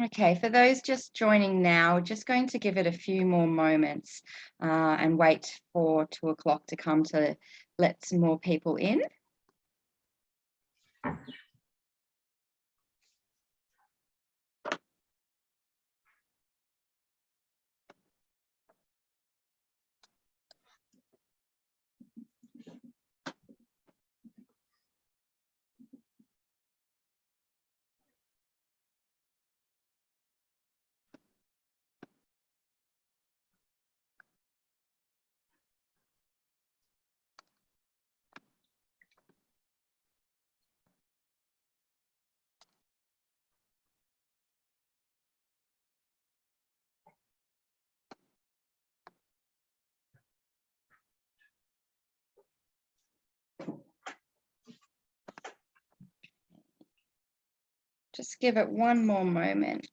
Okay, for those just joining now, just going to give it a few more moments and wait for 2 o'clock to come to let some more people in. Just give it one more moment.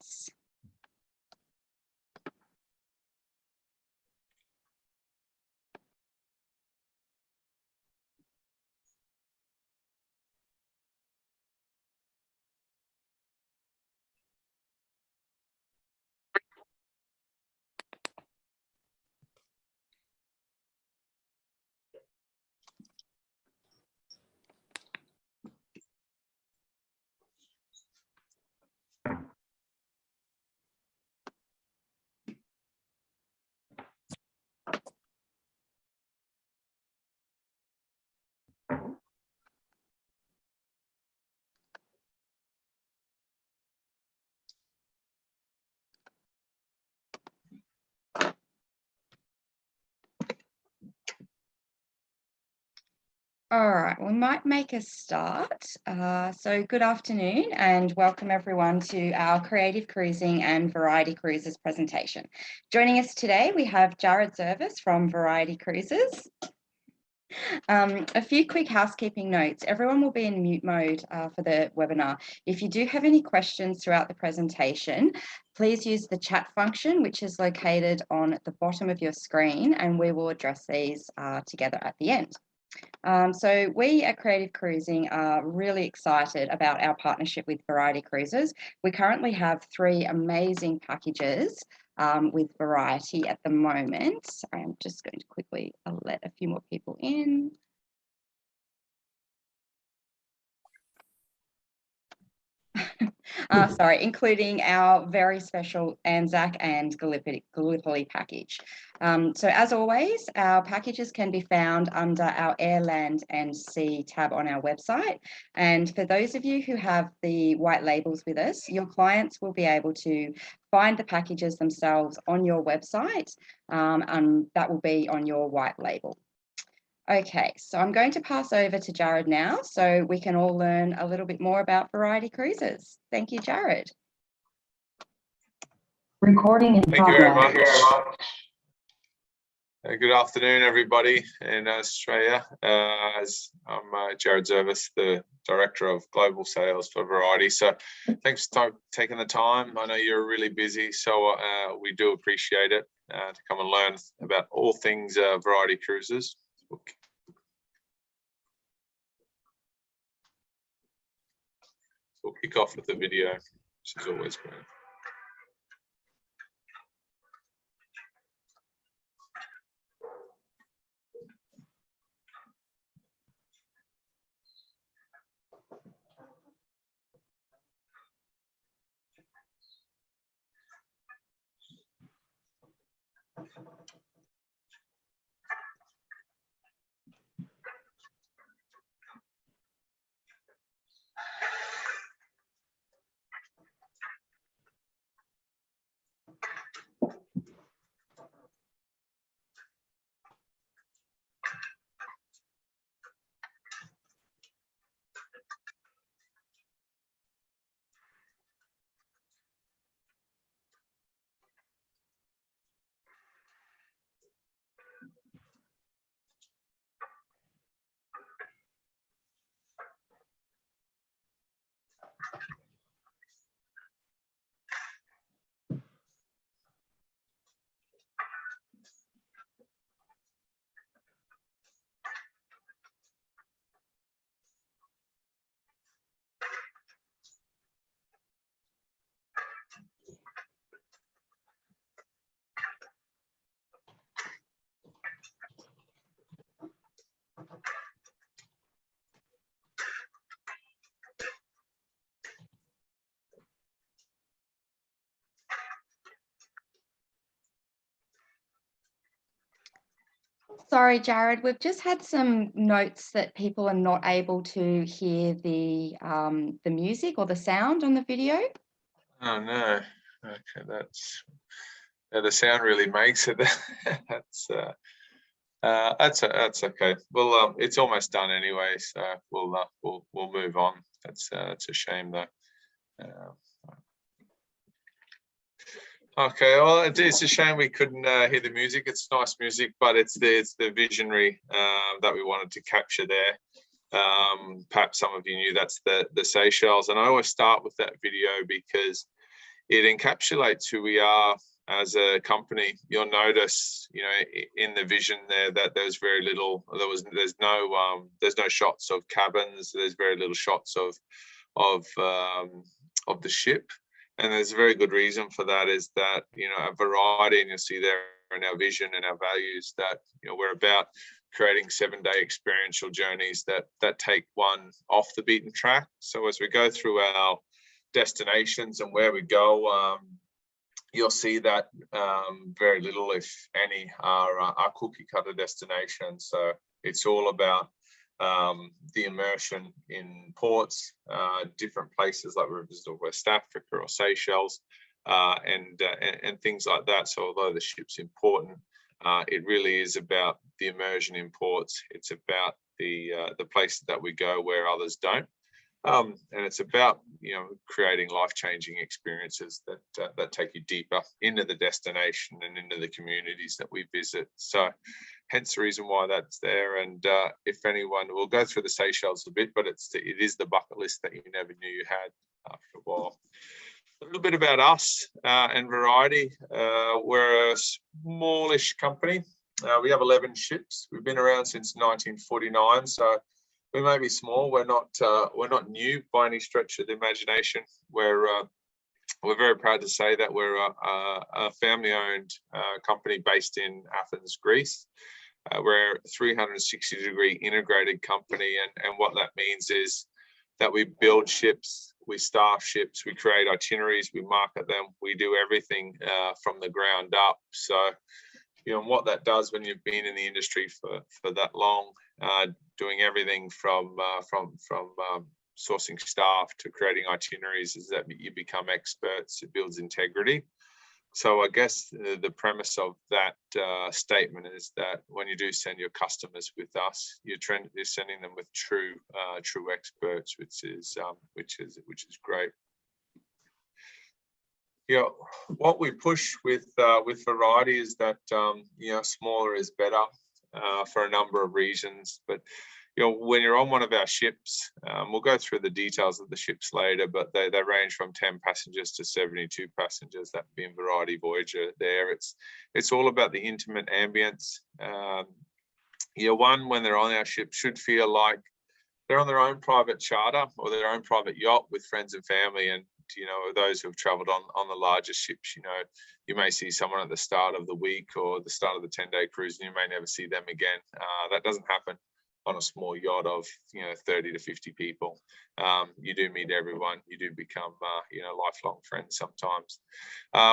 All right, we might make a start. So good afternoon and welcome everyone to our Creative Cruising and Variety Cruises presentation. Joining us today, we have Jared Zervis from Variety Cruises. A few quick housekeeping notes. Everyone will be in mute mode for the webinar. If you do have any questions throughout the presentation, please use the chat function, which is located on the bottom of your screen, and we will address these together at the end. So we at Creative Cruising are really excited about our partnership with Variety Cruises. We currently have 3 amazing packages with Variety at the moment. I'm just going to quickly let a few more people in. Sorry, including our very special Anzac and Gallipoli package. So as always, our packages can be found under our Air, Land and Sea tab on our website. And for those of you who have the white labels with us, your clients will be able to find the packages themselves on your website, and that will be on your white label. Okay, so I'm going to pass over to Jared now so we can all learn a little bit more about Variety Cruises. Thank you, Jared. Recording in progress. Thank you very much. Good afternoon, everybody in Australia. As I'm Jared Zervis, the Director of Global Sales for Variety. So thanks for taking the time. I know you're really busy, so we do appreciate it to come and learn about all things Variety Cruises. We'll kick off with the video, which is always great. Sorry, Jared, we've just had some notes that people are not able to hear the music or the sound on the video. Oh no. Okay, that's the sound really makes it. That's okay. Well, it's almost done anyway, so we'll move on. That's a shame though. Okay, well, it's a shame we couldn't hear the music. It's nice music, but it's the visionary that we wanted to capture there. Perhaps some of you knew that's the Seychelles, and I always start with that video because it encapsulates who we are as a company. You'll notice, in the vision there that there's very little. There's no shots of cabins. There's very little shots of the ship. And there's a very good reason for that, is that, a variety, and you'll see there in our vision and our values that, we're about creating 7-day experiential journeys that take one off the beaten track. So as we go through our destinations and where we go, you'll see that very little, if any, are cookie cutter destinations. So it's all about the immersion in ports, different places like we visited West Africa or Seychelles, and things like that. So although the ship's important, it really is about the immersion in ports. It's about the places that we go where others don't. And it's about, creating life-changing experiences that take you deeper into the destination and into the communities that we visit. So hence the reason why that's there. And if anyone, we'll go through the Seychelles a bit, but it is the bucket list that you never knew you had after a while. A little bit about us and Variety. We're a smallish company. We have 11 ships. We've been around since 1949. So we may be small. We're not new by any stretch of the imagination. We're very proud to say that we're a family-owned company based in Athens, Greece. We're a 360-degree integrated company, and what that means is that we build ships, we staff ships, we create itineraries, we market them, we do everything from the ground up. So, and what that does when you've been in the industry for that long, doing everything from sourcing staff to creating itineraries, is that you become experts. It builds integrity. So I guess the premise of that statement is that when you do send your customers with us, you're sending them with true experts, which is great. What we push with Variety is that smaller is better for a number of reasons. But when you're on one of our ships, we'll go through the details of the ships later, but they range from 10 passengers to 72 passengers, that being Variety Voyager there. It's all about the intimate ambience. One, when they're on our ship, should feel like they're on their own private charter or their own private yacht with friends and family. And those who have traveled on the larger ships, you may see someone at the start of the week or the start of the 10-day cruise, and you may never see them again. That doesn't happen on a small yacht of 30 to 50 people. You do meet everyone. You do become lifelong friends sometimes.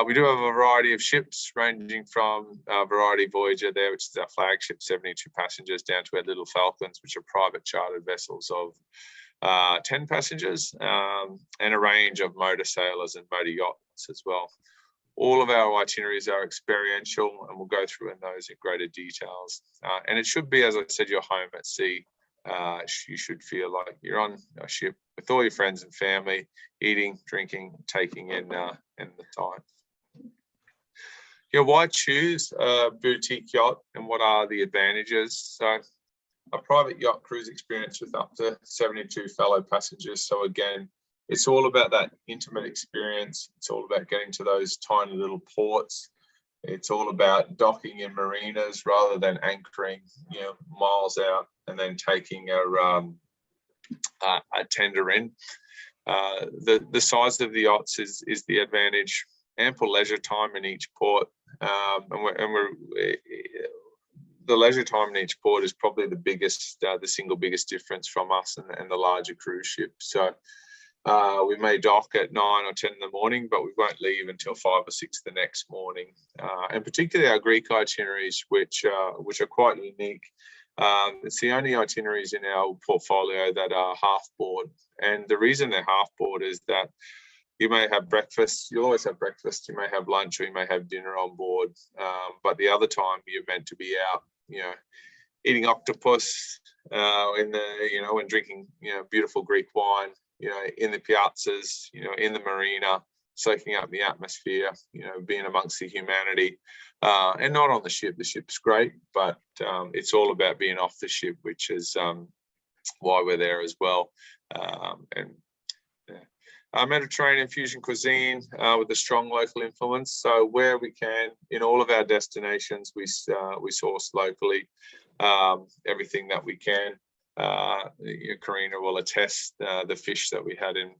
We do have a variety of ships, ranging from Variety Voyager there, which is our flagship, 72 passengers, down to our Little Falcons, which are private chartered vessels of 10 passengers, and a range of motor sailors and motor yachts as well. All of our itineraries are experiential, and we'll go through in those in greater details. And it should be, as I said, your home at sea. You should feel like you're on a ship with all your friends and family, eating, drinking, taking in the time. Why choose a boutique yacht, and what are the advantages? So, a private yacht cruise experience with up to 72 fellow passengers. So again, it's all about that intimate experience. It's all about getting to those tiny little ports. It's all about docking in marinas rather than anchoring, miles out and then taking a tender in. The size of the yachts is the advantage. Ample leisure time in each port, the leisure time in each port is probably the single biggest difference from us and the larger cruise ships. So, We may dock at 9 or 10 in the morning, but we won't leave until 5 or 6 the next morning. And particularly our Greek itineraries, which are quite unique. It's the only itineraries in our portfolio that are half board. And the reason they're half board is that you may have breakfast, you'll always have breakfast, you may have lunch, or you may have dinner on board. But the other time you're meant to be out, eating octopus and drinking, beautiful Greek wine, in the piazzas, in the marina, soaking up the atmosphere, being amongst the humanity, and not on the ship. The ship's great, but it's all about being off the ship, which is why we're there as well. Mediterranean fusion cuisine with a strong local influence. So where we can, in all of our destinations, we source locally everything that we can. Karina will attest the fish that we had in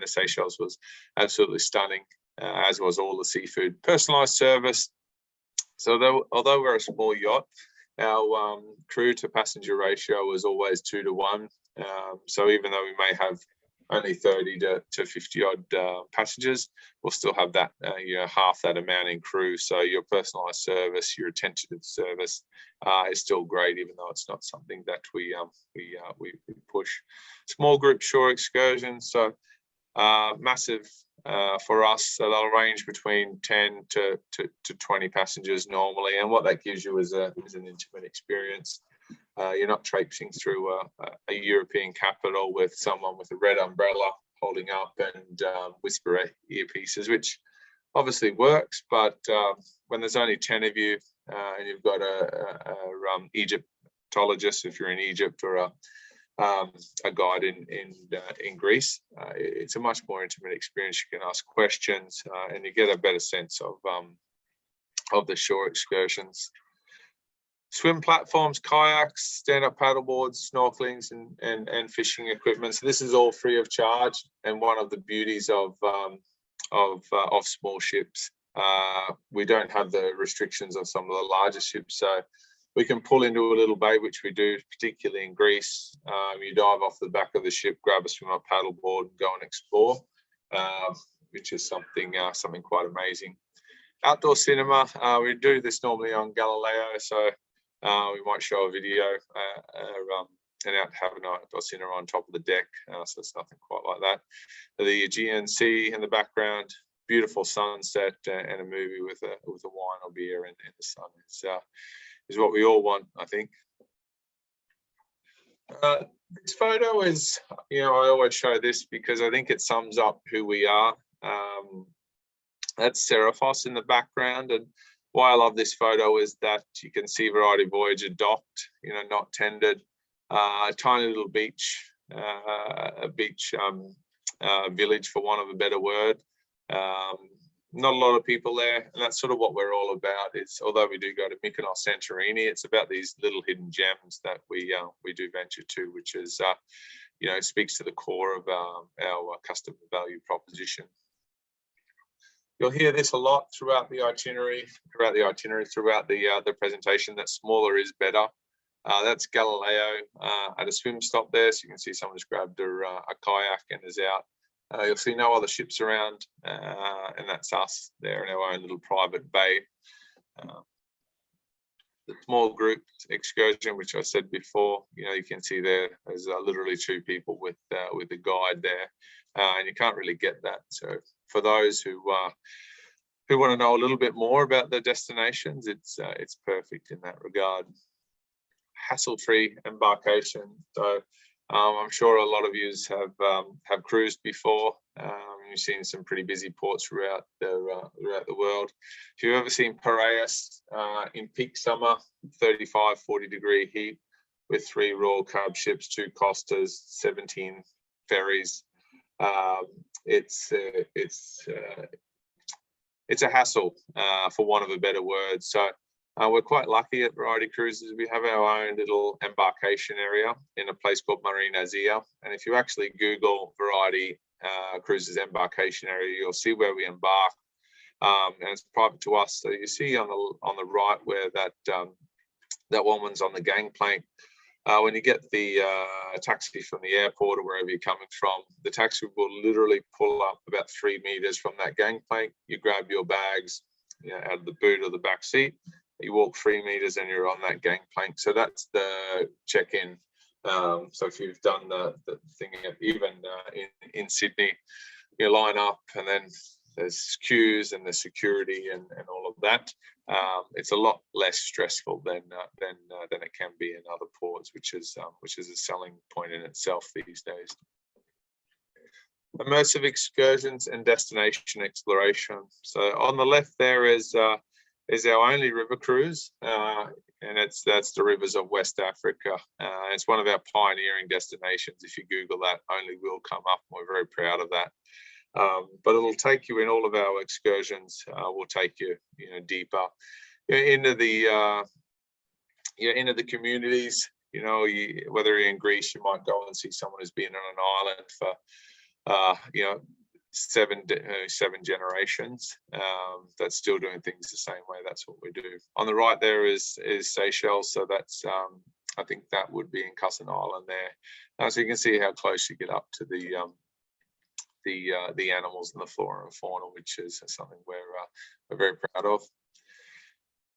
the Seychelles was absolutely stunning, as was all the seafood. Personalised service. So although we're a small yacht, our crew to passenger ratio was always 2 to 1. So even though we may have only 30 to 50 odd passengers, we'll still have that half that amount in crew. So your personalised service, your attentive service is still great, even though it's not something that we push. Small group shore excursions, so massive for us. So they'll range between 10 to 20 passengers normally, and what that gives you is an intimate experience. You're not traipsing through a European capital with someone with a red umbrella holding up and whisper earpieces, which obviously works. But when there's only 10 of you and you've got a Egyptologist, if you're in Egypt, or a guide in Greece, it's a much more intimate experience. You can ask questions and you get a better sense of the shore excursions. Swim platforms, kayaks, stand-up paddleboards, snorkelings, and fishing equipment. So this is all free of charge, and one of the beauties of small ships. We don't have the restrictions of some of the larger ships, so we can pull into a little bay, which we do, particularly in Greece. You dive off the back of the ship, grab a swim-up paddleboard, and go and explore, which is something quite amazing. Outdoor cinema, we do this normally on Galileo, so we might show a video and have an outdoor cinema on top of the deck, so it's nothing quite like that. The Aegean Sea in the background, beautiful sunset, and a movie with a wine or beer in the sun is what we all want, I think. This photo is, I always show this because I think it sums up who we are. That's Seraphos in the background, and why I love this photo is that you can see Variety Voyager docked, not tendered, a tiny little beach, village, for want of a better word. Not a lot of people there, and that's sort of what we're all about. It's, although we do go to Mykonos, Santorini, it's about these little hidden gems that we do venture to, which is speaks to the core of our customer value proposition. You'll hear this a lot throughout the itinerary, throughout the presentation, that smaller is better. That's Galileo at a swim stop there, so you can see someone's grabbed a kayak and is out. You'll see no other ships around, and that's us there in our own little private bay. The small group excursion, which I said before, you can see there's literally 2 people with a guide there, and you can't really get that. So for those who want to know a little bit more about the destinations, it's perfect in that regard. Hassle-free embarkation. So I'm sure a lot of you have cruised before. You've seen some pretty busy ports throughout the world. If you've ever seen Piraeus in peak summer, 35, 40 degree heat, with 3 Royal Carib ships, 2 Costas, 17 ferries, it's a hassle, for want of a better word. So we're quite lucky at Variety Cruises. We have our own little embarkation area in a place called Marina Zia. And if you actually Google Variety Cruises embarkation area, you'll see where we embark. And it's private to us. So you see on the right where that woman's on the gangplank. When you get the taxi from the airport or wherever you're coming from, the taxi will literally pull up about 3 meters from that gangplank. You grab your bags, out of the boot or the back seat. You walk 3 meters and you're on that gangplank. So that's the check-in. So if you've done the thing, even in Sydney, you line up and then there's queues and there's security and all of that. It's a lot less stressful than it can be in other ports, which is a selling point in itself these days. Immersive excursions and destination exploration. So on the left there is our only river cruise, and that's the rivers of West Africa. It's one of our pioneering destinations. If you Google that, only will come up. We're very proud of that. But it'll take you in all of our excursions. We'll take you, deeper into the communities. Whether you're in Greece, you might go and see someone who's been on an island for, 7 generations. That's still doing things the same way. That's what we do. On the right there is Seychelles. So that's I think that would be in Cusson Island there. So you can see how close you get up to the animals and the flora and fauna, which is something we're very proud of.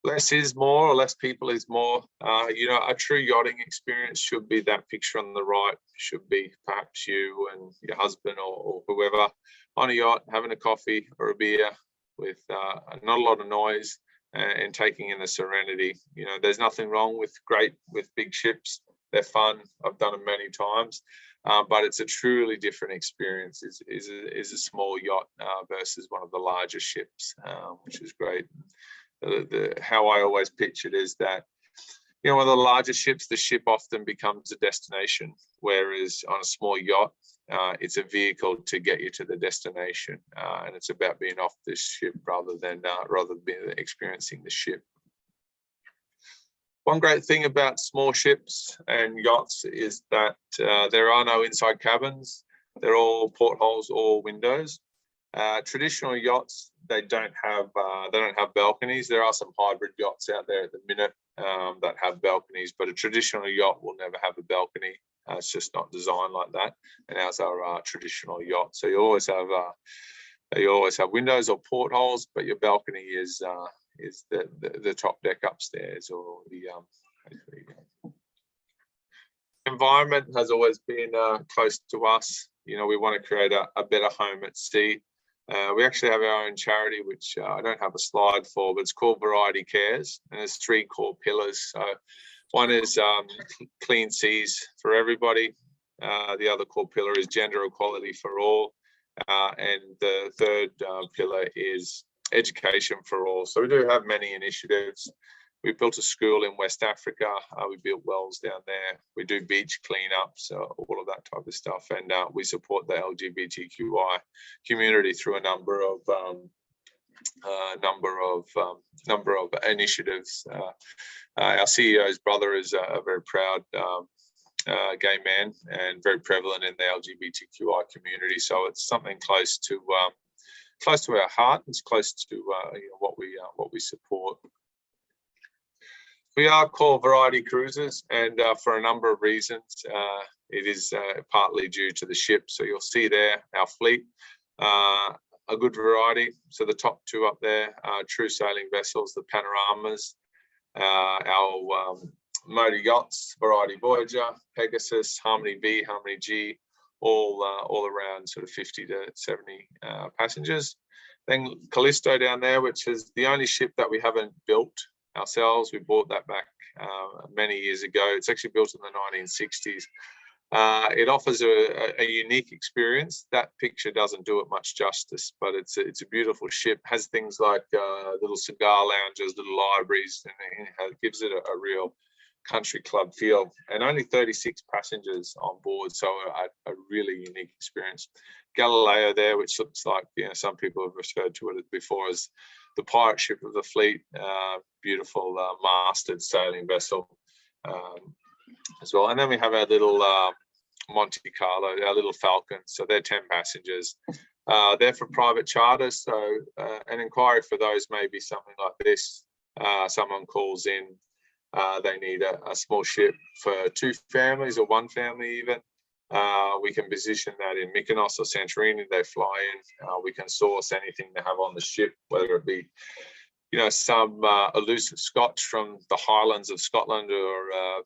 Less is more, or less people is more. A true yachting experience should be that picture on the right. Should be perhaps you and your husband or whoever on a yacht having a coffee or a beer with not a lot of noise and taking in the serenity. There's nothing wrong with big ships. They're fun. I've done them many times. But it's a truly different experience. Is a small yacht versus one of the larger ships, which is great. How I always pitch it is that, one of the larger ships, the ship often becomes a destination, whereas on a small yacht, it's a vehicle to get you to the destination, and it's about being off this ship rather than experiencing the ship. One great thing about small ships and yachts is that there are no inside cabins. They're all portholes or windows. Traditional yachts, they don't have balconies. There are some hybrid yachts out there at the minute that have balconies, but a traditional yacht will never have a balcony. It's just not designed like that. And ours are a traditional yacht. So you always have windows or portholes, but your balcony is the top deck upstairs or the environment has always been close to us. We want to create a better home at sea. We actually have our own charity, which I don't have a slide for, but it's called Variety Cares, and there's 3 core pillars. So one is clean seas for everybody. The other core pillar is gender equality for all, and the third pillar is education for all. So we do have many initiatives. We built a school in West Africa. We built wells down there. We do beach cleanups, all of that type of stuff. And we support the LGBTQI community through a number of initiatives. Our CEO's brother is a very proud gay man and very prevalent in the LGBTQI community. So it's something close to our heart. It's close to what we support. We are called Variety Cruises, and for a number of reasons, it is partly due to the ship. So you'll see there our fleet, a good variety. So the top 2 up there are true sailing vessels, the Panoramas, our motor yachts, Variety Voyager, Pegasus, Harmony V, Harmony G, all around sort of 50 to 70 passengers. Then Callisto down there, which is the only ship that we haven't built ourselves. We bought that back many years ago. It's actually built in the 1960s. It offers a unique experience. That picture doesn't do it much justice, but it's a beautiful ship. Has things like little cigar lounges, little libraries, and it gives it a real country club feel. And only 36 passengers on board, so a really unique experience. Galileo there, which looks like, some people have referred to it before as the pirate ship of the fleet. Beautiful masted sailing vessel as well. And then we have our little Monte Carlo, our little Falcon. So they're 10 passengers. They're for private charters. So an inquiry for those may be something like this. Someone calls in they need a small ship for 2 families or 1 family even. We can position that in Mykonos or Santorini. They fly in. We can source anything they have on the ship, whether it be, some elusive Scotch from the Highlands of Scotland, or a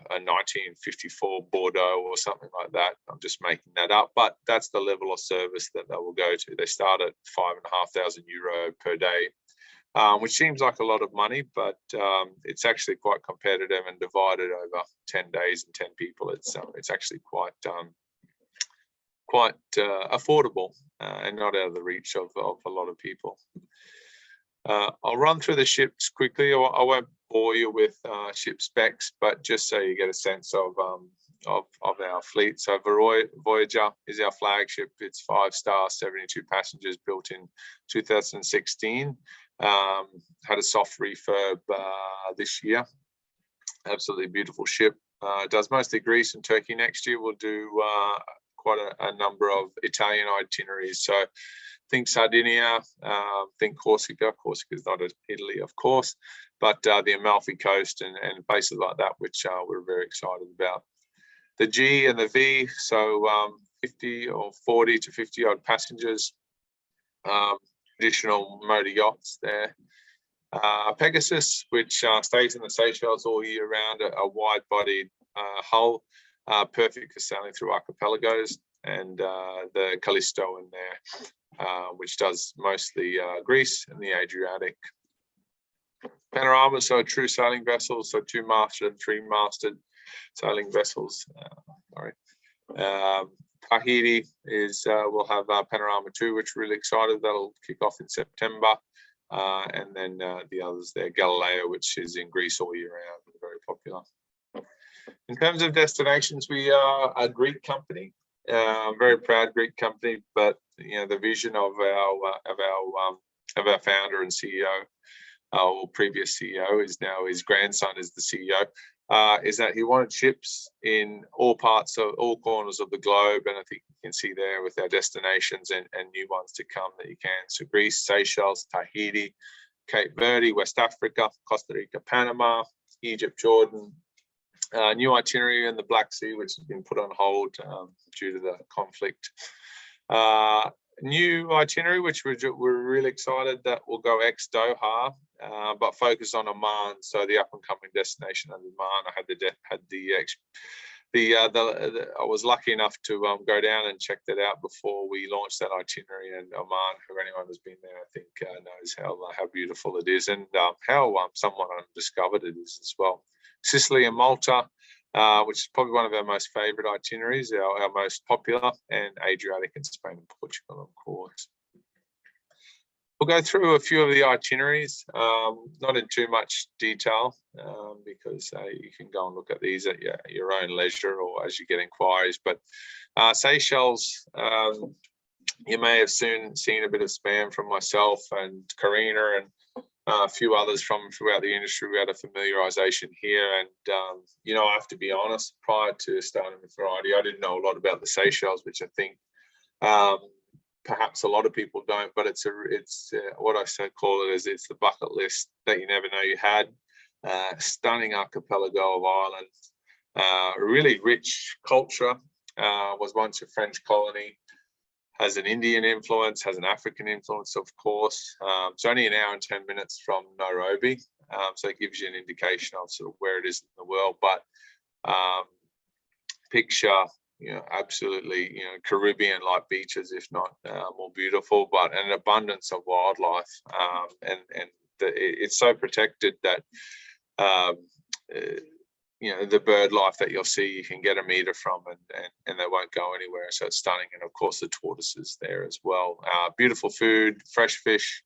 1954 Bordeaux or something like that. I'm just making that up, but that's the level of service that they will go to. They start at €5,500 per day, which seems like a lot of money, but it's actually quite competitive, and divided over 10 days and 10 people, it's actually quite affordable, and not out of the reach of a lot of people. I'll run through the ships quickly. I won't bore you with ship specs, but just so you get a sense of our fleet. So Voyager is our flagship. It's 5-star, 72 passengers, built in 2016. Had a soft refurb this year. Absolutely beautiful ship. Does mostly Greece and Turkey. Next year we'll do quite a number of Italian itineraries. So think Sardinia, think Corsica. Corsica is not Italy, of course, but the Amalfi Coast and places like that, which we're very excited about. The G and the V, so 50 or 40 to 50 odd passengers. Traditional motor yachts there. Pegasus, which stays in the Seychelles all year round, a wide-bodied hull, perfect for sailing through archipelagos, and the Callisto in there, which does mostly Greece and the Adriatic. Panorama, so a true sailing vessel, so 2-masted and 3-masted sailing vessels. Tahiti is we'll have Panorama 2, which we're really excited. That'll kick off in September, and then the others there, Galileo, which is in Greece all year round, very popular. In terms of destinations, we are a Greek company, very proud Greek company. But the vision of our founder and CEO, or previous CEO, is now his grandson is the CEO. Is that he wanted ships in all corners of the globe, and I think you can see there with our destinations and new ones to come that you can. So Greece, Seychelles, Tahiti, Cape Verde, West Africa, Costa Rica, Panama, Egypt, Jordan. New itinerary in the Black Sea, which has been put on hold due to the conflict. New itinerary, which we're really excited that will go ex-Doha, but focus on Oman. So the up-and-coming destination of Oman. I was lucky enough to go down and check that out before we launched that itinerary. And Oman, who anyone who's been there, I think knows how beautiful it is, and how somewhat undiscovered it is as well. Sicily and Malta, which is probably one of our most favourite itineraries, our most popular, and Adriatic and Spain and Portugal, of course. We'll go through a few of the itineraries, not in too much detail, because you can go and look at these at your own leisure or as you get inquiries. But Seychelles, you may have soon seen a bit of spam from myself and Karina and a few others from throughout the industry. We had a familiarization here, and I have to be honest, prior to starting with Variety, I didn't know a lot about the Seychelles, which I think perhaps a lot of people don't, but it's what I call it is it's the bucket list that you never know you had. Stunning archipelago of islands, really rich culture, was once a French colony, has an Indian influence, has an African influence, of course. It's only an hour and 10 minutes from Nairobi, so it gives you an indication of sort of where it is in the world. But picture, absolutely, Caribbean-like beaches, if not more beautiful, but an abundance of wildlife, and it's so protected that the bird life that you'll see, you can get a meter from, and they won't go anywhere. So it's stunning. And of course, the tortoises there as well. Beautiful food, fresh fish,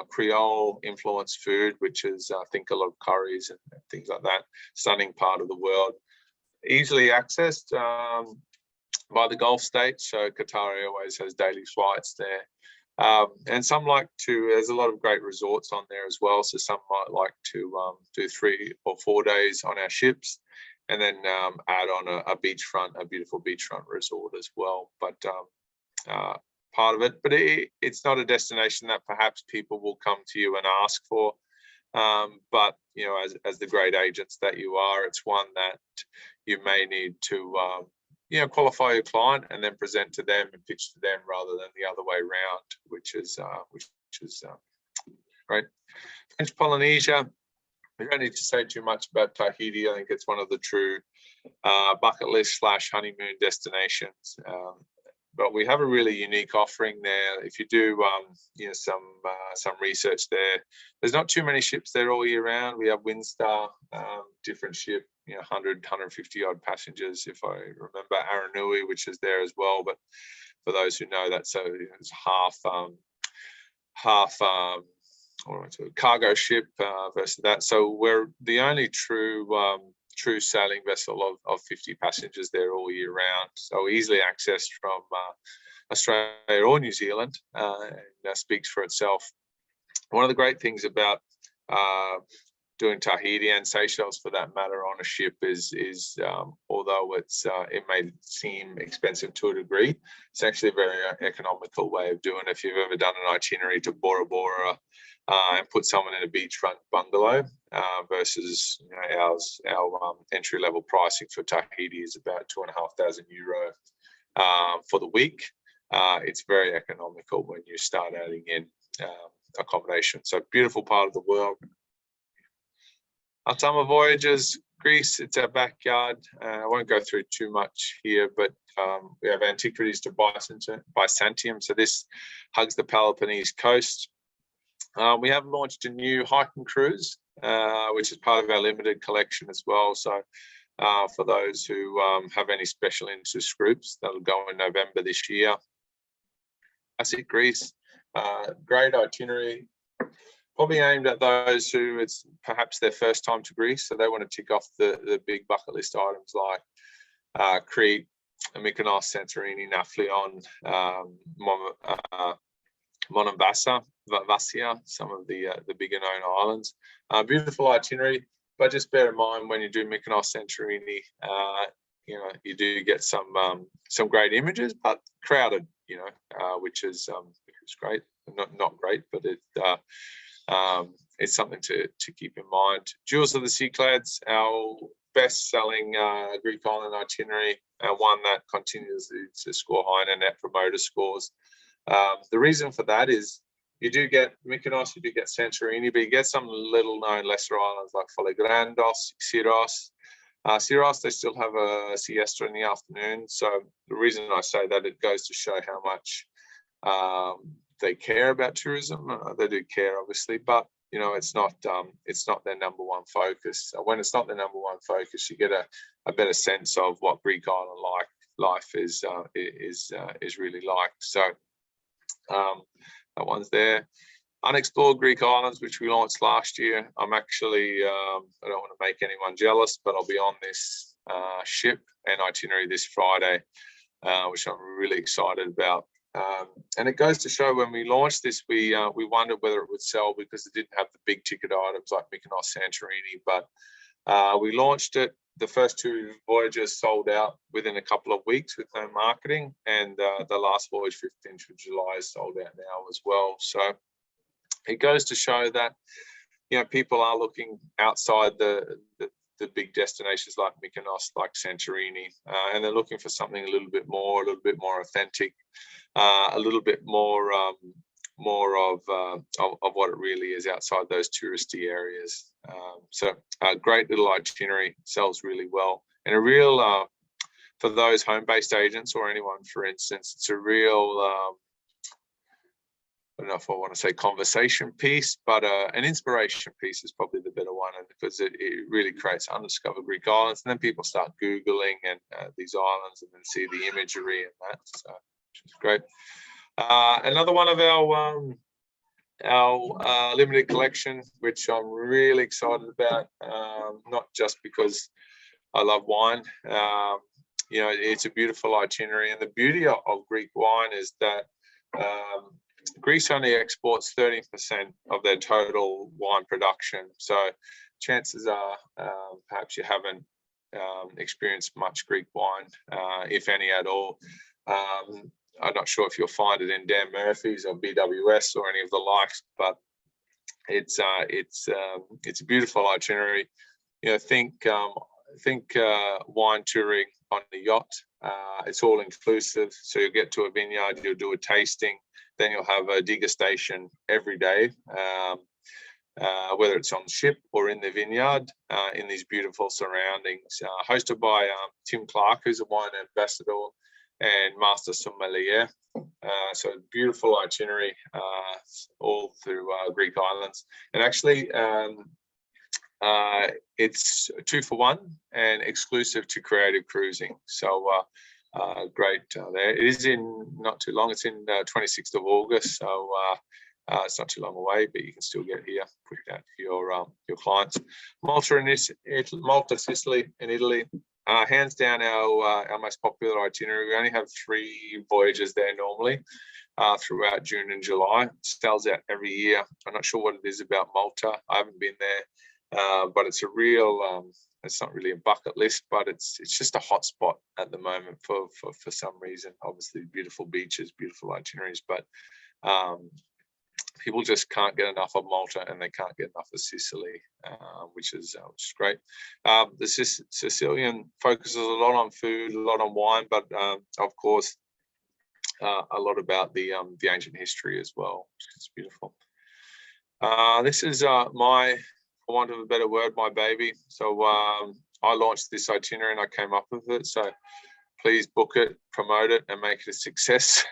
Creole influenced food, which is, I think, a lot of curries and things like that. Stunning part of the world. Easily accessed by the Gulf states. So Qatar Airways has daily flights there. And some there's a lot of great resorts on there as well. So some might like to do 3 or 4 days on our ships, and then add on a beautiful beachfront resort as well. But part of it, but it's not a destination that perhaps people will come to you and ask for. But as the great agents that you are, it's one that you may need to qualify your client and then present to them and pitch to them rather than the other way around, which is great. French Polynesia. We don't need to say too much about Tahiti. I think it's one of the true bucket list / honeymoon destinations. But we have a really unique offering there. If you do, some research there, there's not too many ships there all year round. We have Windstar, different ship, 100, 150 odd passengers. If I remember, Aranui, which is there as well. But for those who know that, so it's half cargo ship versus that. So we're the only true sailing vessel of 50 passengers there all year round. So easily accessed from Australia or New Zealand, and speaks for itself. One of the great things about doing Tahiti and Seychelles, for that matter, on a ship is although it may seem expensive to a degree, it's actually a very economical way of doing it. If you've ever done an itinerary to Bora Bora and put someone in a beachfront bungalow versus our entry-level pricing for Tahiti is about €2,500 for the week. It's very economical when you start adding in accommodation. So beautiful part of the world. Our summer voyages, Greece, it's our backyard. I won't go through too much here, but we have Antiquities to Byzantium. So this hugs the Peloponnese coast. We have launched a new hiking cruise, which is part of our limited collection as well. So for those who have any special interest groups, that'll go in November this year. Classic Greece, great itinerary. Probably aimed at those who it's perhaps their first time to Greece, so they want to tick off the big bucket list items like Crete, Mykonos, Santorini, Nafplion, Monemvasia, some of the bigger known islands. Beautiful itinerary, but just bear in mind when you do Mykonos, Santorini, you do get some great images, but crowded, which is great. Not great, but it's something to keep in mind. Jewels of the Cyclades, our best-selling Greek island itinerary, one that continues to score high in Net Promoter scores. The reason for that is you do get Mykonos, you do get Santorini, but you get some little-known lesser islands like Folegrandos, Syros. Syros, they still have a siesta in the afternoon. So the reason I say that, it goes to show how much they care about tourism. They do care, obviously, but it's not their number one focus. When it's not their number one focus, you get a better sense of what Greek island life is really like. So that one's there. Unexplored Greek islands, which we launched last year. I'm actually I don't want to make anyone jealous, but I'll be on this ship and itinerary this Friday, which I'm really excited about. And it goes to show, when we launched this, we wondered whether it would sell because it didn't have the big ticket items like Mykonos, Santorini. But we launched it. The first 2 voyages sold out within a couple of weeks with no marketing, and the last voyage, 15th of July, is sold out now as well. So it goes to show that people are looking outside the big destinations like Mykonos, like Santorini, and they're looking for something a little bit more authentic, a little bit more of what it really is outside those touristy areas. So a great little itinerary, sells really well, and a real for those home-based agents or anyone, for instance, it's a real I don't know if I want to say conversation piece, but an inspiration piece is probably the better one, and because it really creates undiscovered Greek islands, and then people start Googling and these islands and then see the imagery and that, so, which is great. Another one of our limited collection, which I'm really excited about, not just because I love wine. It's a beautiful itinerary, and the beauty of Greek wine is that Greece only exports 13% of their total wine production. So chances are perhaps you haven't experienced much Greek wine, if any at all. I'm not sure if you'll find it in Dan Murphy's or BWS or any of the likes, but it's a beautiful itinerary. You know, think wine touring on the yacht. It's all inclusive, so you'll get to a vineyard, you'll do a tasting, then you'll have a degustation every day, whether it's on ship or in the vineyard, in these beautiful surroundings. Hosted by Tim Clark, who's a wine ambassador and master sommelier. So beautiful itinerary all through Greek islands, and actually it's 2 for 1 and exclusive to Creative Cruising. So great there. It is in not too long. It's in 26th of August. So it's not too long away, but you can still get here, put it out to your clients. Malta, Sicily, and Italy. Hands down our most popular itinerary. We only have 3 voyages there normally throughout June and July. It sells out every year. I'm not sure what it is about Malta. I haven't been there, but it's a real. It's not really a bucket list, but it's just a hot spot at the moment for some reason. Obviously, beautiful beaches, beautiful itineraries, but people just can't get enough of Malta, and they can't get enough of Sicily, which is great. The Sicilian focuses a lot on food, a lot on wine, but of course, a lot about the ancient history as well, which is beautiful. This is my, for want of a better word, my baby. So I launched this itinerary and I came up with it. So please book it, promote it, and make it a success.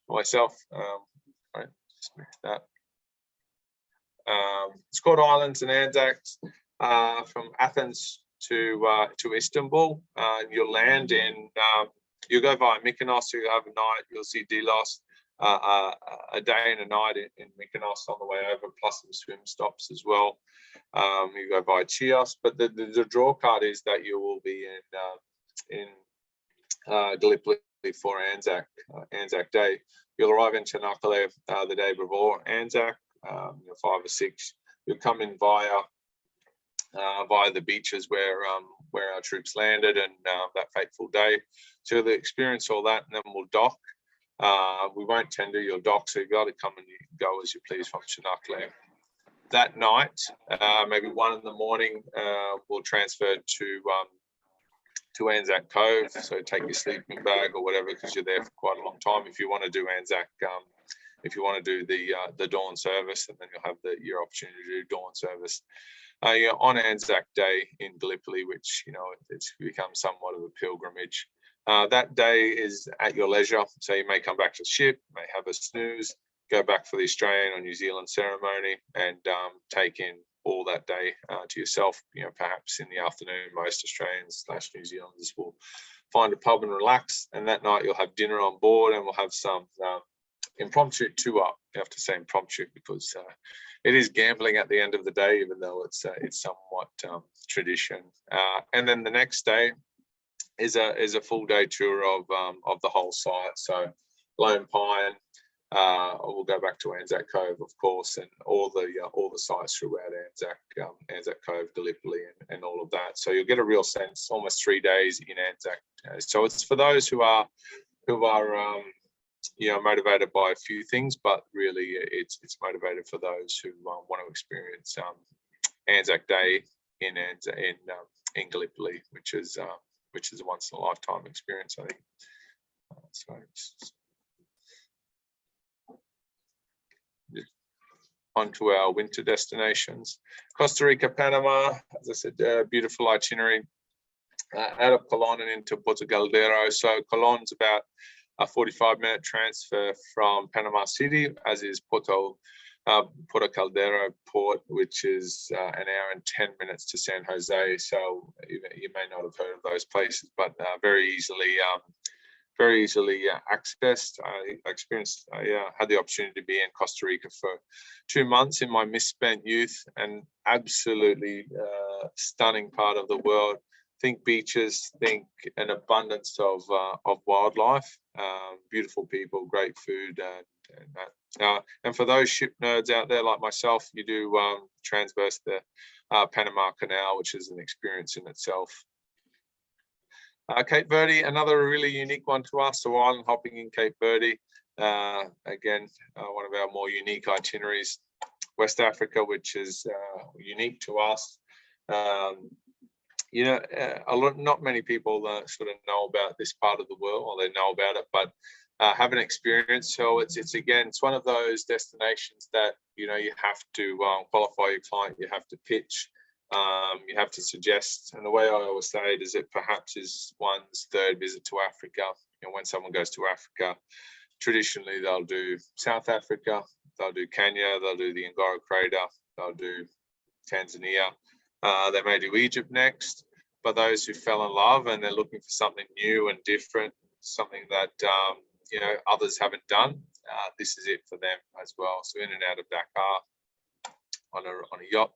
Myself, right, just mix that. It's called Islands and Anzacs, from Athens to Istanbul. You'll land in, you'll go via Mykonos, so you'll have a night, you'll see Delos, a day and a night in Mykonos on the way over, plus some swim stops as well. You go via Chios, but the draw card is that you will be in Gallipoli for Anzac Day. You'll arrive in Çanakkale the day before Anzac, 5 or 6. You'll come in via the beaches where our troops landed, and that fateful day. So you'll experience all that, and then we'll dock. We won't tender your dock, so you've got to come and go as you please from Çanakkale. That night, maybe 1 in the morning, we'll transfer to Anzac Cove. So take your sleeping bag or whatever, because you're there for quite a long time. If you want to do Anzac, if you want to do the dawn service, and then you'll have your opportunity to do dawn service on Anzac Day in Gallipoli, which it's become somewhat of a pilgrimage. That day is at your leisure, so you may come back to the ship, may have a snooze, go back for the Australian or New Zealand ceremony, and take in all that day to yourself. Perhaps in the afternoon, most Australians/New Zealanders will find a pub and relax, and that night you'll have dinner on board, and we'll have some impromptu tour. You have to say impromptu because it is gambling at the end of the day, even though it's somewhat tradition. And then the next day is a full day tour of the whole site. So Lone Pine, we'll go back to Anzac Cove, of course, and all the sites throughout Anzac Cove, Gallipoli, and all of that. So you'll get a real sense, almost 3 days in Anzac. So it's for those who are motivated by a few things, but really it's motivated for those who want to experience Anzac Day in Gallipoli, which is a once in a lifetime experience, I think. So on to our winter destinations. Costa Rica, Panama, as I said, beautiful itinerary out of Colón and into Puerto Caldera. So Colón's about a 45-minute transfer from Panama City, as is Puerto Caldera Port, which is an hour and 10 minutes to San Jose. So you may not have heard of those places, but very easily accessed. I had the opportunity to be in Costa Rica for 2 months in my misspent youth, and absolutely stunning part of the world. Think beaches, think an abundance of wildlife, beautiful people, great food, and that. And for those ship nerds out there like myself, you do transverse the Panama Canal, which is an experience in itself. Cape Verde, another really unique one to us. So island hopping in Cape Verde, again, one of our more unique itineraries. West Africa, which is unique to us. Not many people sort of know about this part of the world, or they know about it, but haven't experienced. So it's one of those destinations that you have to qualify your client, you have to pitch, you have to suggest. And the way I always say it is it perhaps is one's third visit to Africa. When someone goes to Africa, traditionally they'll do South Africa, they'll do Kenya, they'll do the Ngoro Crater, they'll do Tanzania. They may do Egypt next, but those who fell in love and they're looking for something new and different, something that others haven't done, this is it for them as well. So in and out of Dakar on a yacht.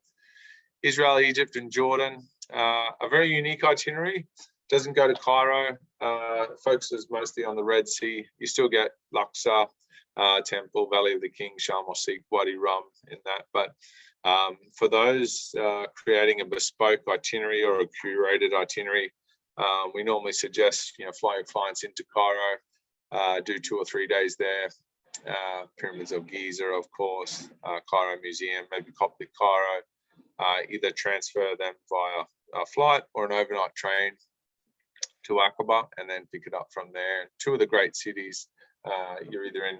Israel, Egypt, and Jordan, a very unique itinerary. Doesn't go to Cairo, focuses mostly on the Red Sea. You still get Luxor, Temple, Valley of the King, Sharm el-Sheikh, Wadi Rum in that. But for those creating a bespoke itinerary or a curated itinerary, we normally suggest flying clients into Cairo, do 2 or 3 days there. Pyramids of Giza, of course, Cairo Museum, maybe Coptic Cairo. Either transfer them via a flight or an overnight train to Aqaba and then pick it up from there. 2 of the great cities, you're either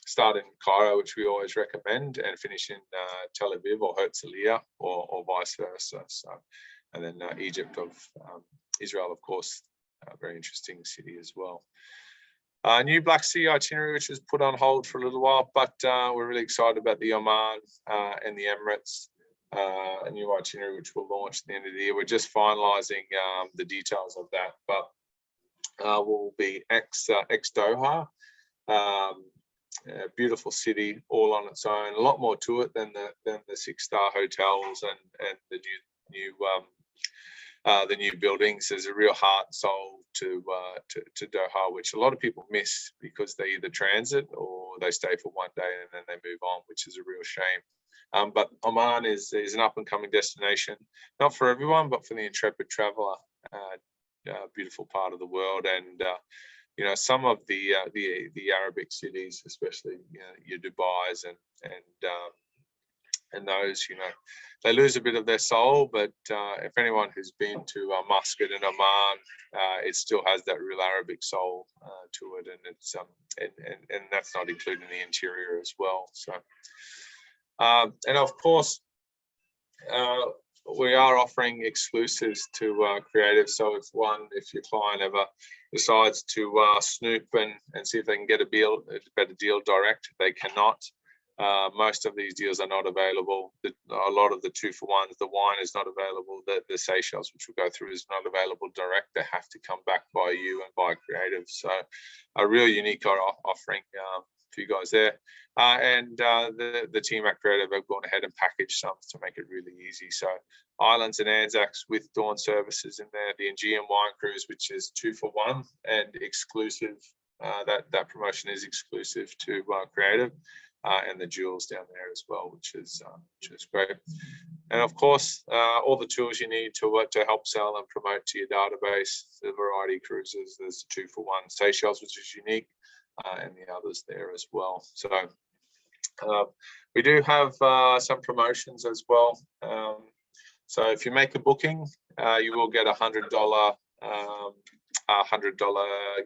start in Cairo, which we always recommend, and finish in Tel Aviv or Herzliya or vice versa. So, and then Egypt of Israel, of course, a very interesting city as well. New Black Sea itinerary, which was put on hold for a little while, but we're really excited about the Oman and the Emirates. A new itinerary which will launch at the end of the year. We're just finalising the details of that, but we'll be ex Doha. A beautiful city all on its own. A lot more to it than the 6-star hotels and the new buildings. There's a real heart and soul to Doha, which a lot of people miss because they either transit or they stay for 1 day and then they move on, which is a real shame. But Oman is an up-and-coming destination, not for everyone, but for the intrepid traveller. Beautiful part of the world, and some of the Arabic cities, especially your Dubai's and those, they lose a bit of their soul. But if anyone who's been to Muscat and Oman, it still has that real Arabic soul to it, and it's and that's not including the interior as well. So. And of course, we are offering exclusives to creatives. So if your client ever decides to snoop and see if they can get a better deal direct, they cannot. Most of these deals are not available. A lot of the 2-for-1s, the wine is not available. The Seychelles, which we'll go through, is not available direct. They have to come back by you and by creative. So a real unique offering for you guys there. And the team at Creative have gone ahead and packaged some to make it really easy. So Islands and Anzacs with Dawn services in there, the Aegean Wine Cruise, which is 2-for-1 and exclusive. That promotion is exclusive to Creative, and the jewels down there as well, which is great. And of course, all the tools you need to help sell and promote to your database. The Variety Cruises, there's the 2-for-1 Seychelles, which is unique. And the others there as well. So we do have some promotions as well. So if you make a booking, you will get $100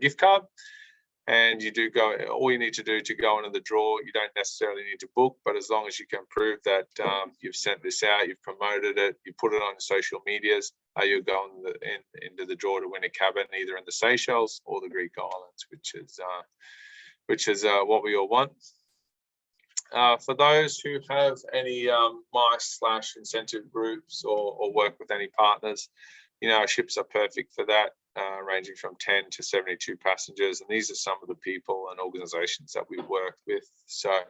gift card. And all you need to do to go into the draw, you don't necessarily need to book, but as long as you can prove that you've sent this out, you've promoted it, you put it on social medias, you're going into the draw to win a cabin either in the Seychelles or the Greek Islands, which is what we all want. For those who have any MICE/incentive groups or work with any partners, our ships are perfect for that, ranging from 10 to 72 passengers. And these are some of the people and organizations that we work with. So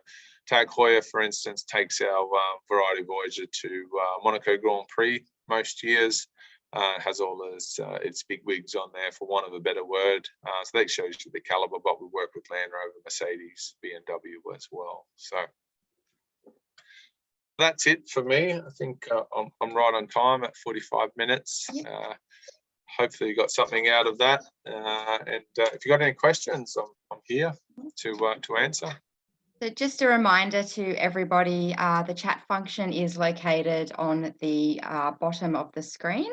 Tag Heuer, for instance, takes our Variety Voyager to Monaco Grand Prix most years. Has all its big wigs on there, for want of a better word. So that shows you the caliber, but we work with Land Rover, Mercedes, BMW as well. So that's it for me. I think I'm right on time at 45 minutes. Yeah. Hopefully you got something out of that. And if you got any questions, I'm here to answer. So just a reminder to everybody, the chat function is located on the bottom of the screen.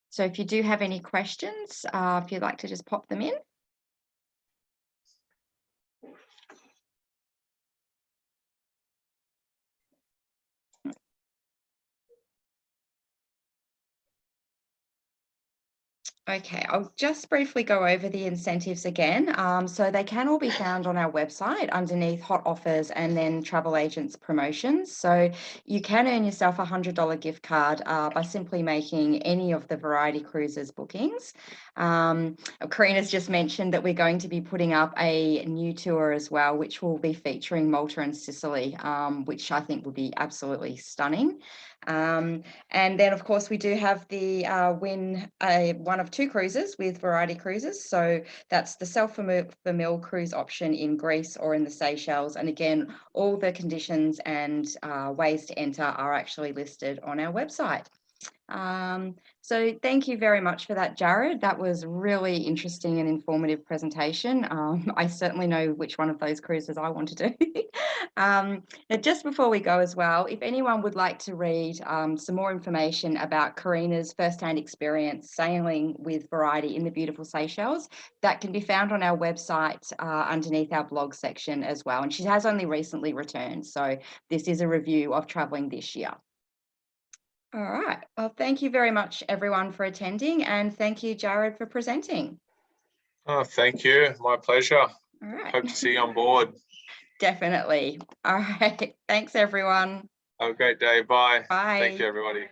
So if you do have any questions, if you'd like to just pop them in. Okay, I'll just briefly go over the incentives again. So they can all be found on our website underneath hot offers and then travel agents promotions. So you can earn yourself a $100 gift card by simply making any of the Variety Cruises bookings. Karina's just mentioned that we're going to be putting up a new tour as well, which will be featuring Malta and Sicily, which I think will be absolutely stunning. And then, of course, we do have the win one of 2 cruises with Variety Cruises. So that's the self-for-mill cruise option in Greece or in the Seychelles. And again, all the conditions and ways to enter are actually listed on our website. So thank you very much for that, Jared. That was really interesting and informative presentation. I certainly know which one of those cruises I want to do. Now, just before we go as well, if anyone would like to read some more information about Karina's first-hand experience sailing with Variety in the beautiful Seychelles, that can be found on our website underneath our blog section as well. And she has only recently returned, so this is a review of traveling this year. All right. Well, thank you very much, everyone, for attending, and thank you, Jared, for presenting. Oh, thank you. My pleasure. All right. Hope to see you on board. Definitely. All right. Thanks, everyone. Have a great day. Bye. Bye. Thank you, everybody.